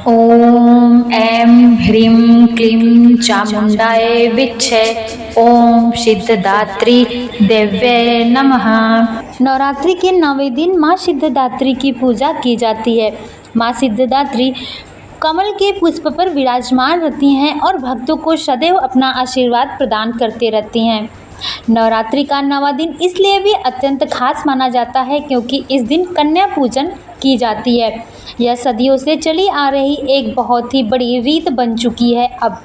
ओम ऐं ह्रीं क्लीं चामुंडाय विच्चे। ओम सिद्धदात्री देव्ये नमः। नवरात्रि के 9वें दिन माँ सिद्धदात्री की पूजा की जाती है। माँ सिद्धदात्री कमल के पुष्प पर विराजमान रहती हैं और भक्तों को सदैव अपना आशीर्वाद प्रदान करते रहती हैं। नवरात्रि का 9वां दिन इसलिए भी अत्यंत खास माना जाता है क्योंकि इस दिन कन्या पूजन की जाती है। यह सदियों से चली आ रही एक बहुत ही बड़ी रीत बन चुकी है। अब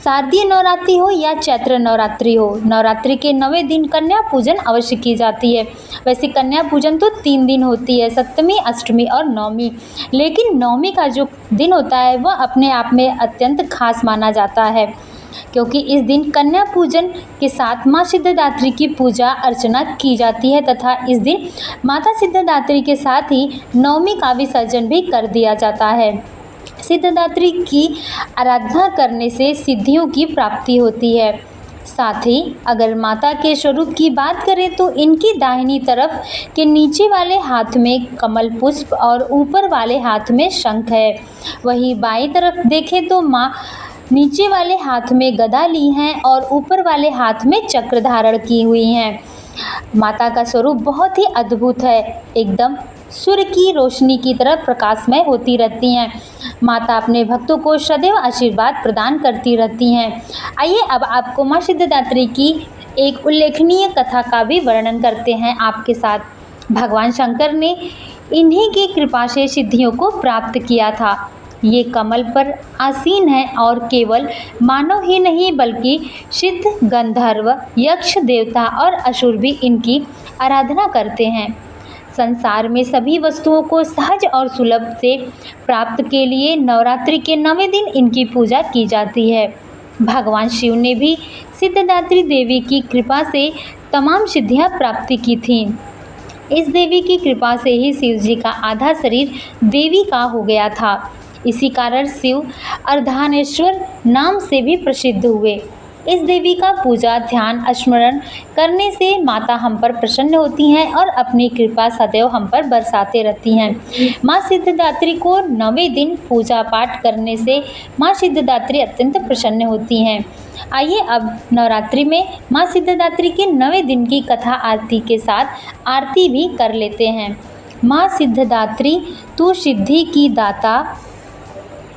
शारदीय नवरात्रि हो या चैत्र नवरात्रि हो, नवरात्रि के 9वें दिन कन्या पूजन अवश्य की जाती है। वैसे कन्या पूजन तो 3 दिन होती है, सप्तमी, अष्टमी और नवमी। लेकिन नवमी का जो दिन होता है वह अपने आप में अत्यंत खास माना जाता है क्योंकि इस दिन कन्या पूजन के साथ माँ सिद्धदात्री की पूजा अर्चना की जाती है तथा इस दिन माता सिद्धदात्री के साथ ही नवमी का विसर्जन भी कर दिया जाता है। सिद्धदात्री की आराधना करने से सिद्धियों की प्राप्ति होती है। साथ ही अगर माता के स्वरूप की बात करें तो इनकी दाहिनी तरफ के नीचे वाले हाथ में कमल पुष्प और ऊपर वाले हाथ में शंख है। वहीं बाईं तरफ देखें तो माँ नीचे वाले हाथ में गदा ली हैं और ऊपर वाले हाथ में चक्र धारण की हुई हैं। माता का स्वरूप बहुत ही अद्भुत है, एकदम सूर्य की रोशनी की तरह प्रकाशमय होती रहती हैं। माता अपने भक्तों को सदैव आशीर्वाद प्रदान करती रहती हैं। आइए अब आपको माँ सिद्धदात्री की एक उल्लेखनीय कथा का भी वर्णन करते हैं आपके साथ। भगवान शंकर ने इन्हीं की कृपा से सिद्धियों को प्राप्त किया था। ये कमल पर आसीन है और केवल मानव ही नहीं बल्कि सिद्ध, गंधर्व, यक्ष, देवता और असुर भी इनकी आराधना करते हैं। संसार में सभी वस्तुओं को सहज और सुलभ से प्राप्त के लिए नवरात्रि के 9वें दिन इनकी पूजा की जाती है। भगवान शिव ने भी सिद्धदात्री देवी की कृपा से तमाम सिद्धियां प्राप्त की थीं। इस देवी की कृपा से ही शिव जी का आधा शरीर देवी का हो गया था। इसी कारण शिव अर्धानेश्वर नाम से भी प्रसिद्ध हुए। इस देवी का पूजा, ध्यान, स्मरण करने से माता हम पर प्रसन्न होती हैं और अपनी कृपा सदैव हम पर बरसाते रहती हैं। माँ सिद्धदात्री को 9वें दिन पूजा पाठ करने से माँ सिद्धदात्री अत्यंत प्रसन्न होती हैं। आइए अब नवरात्रि में माँ सिद्धदात्री के 9वें दिन की कथा आरती के साथ आरती भी कर लेते हैं। माँ सिद्धदात्री तू सिद्धि की दाता,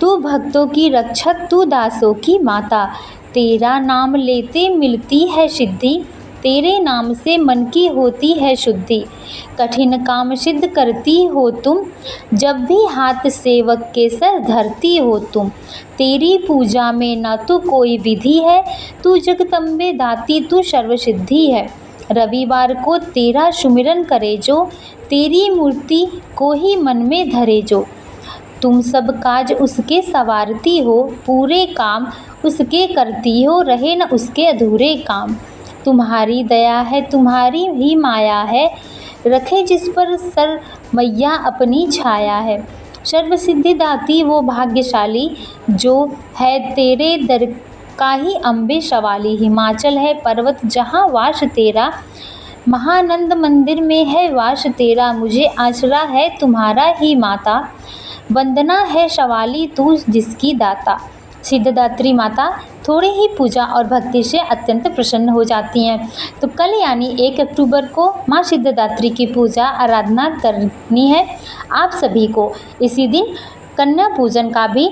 तू भक्तों की रक्षक, तू दासों की माता। तेरा नाम लेते मिलती है सिद्धि, तेरे नाम से मन की होती है शुद्धि। कठिन काम सिद्ध करती हो तुम, जब भी हाथ सेवक के सर धरती हो तुम। तेरी पूजा में न तो कोई विधि है, तू जगदम्बे दाती, तू सर्वसिद्धि है। रविवार को तेरा सुमिरन करे जो, तेरी मूर्ति को ही मन में धरे जो। तुम सब काज उसके सवारती हो, पूरे काम उसके करती हो, रहे न उसके अधूरे काम। तुम्हारी दया है, तुम्हारी ही माया है, रखे जिस पर सर मैया अपनी छाया है। सर्वसिद्धि दाती वो भाग्यशाली, जो है तेरे दर का ही अम्बे सवाली। हिमाचल है पर्वत जहाँ वास तेरा, महानंद मंदिर में है वास तेरा। मुझे आसरा है तुम्हारा ही माता, वंदना है सवाली तू जिसकी दाता। सिद्धदात्री माता थोड़ी ही पूजा और भक्ति से अत्यंत प्रसन्न हो जाती हैं। तो कल यानी 1 अक्टूबर को माँ सिद्धदात्री की पूजा आराधना करनी है आप सभी को। इसी दिन कन्या पूजन का भी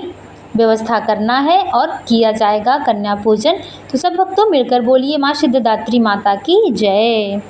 व्यवस्था करना है और किया जाएगा कन्या पूजन। तो सब भक्तों मिलकर बोलिए माँ सिद्धदात्री माता की जय।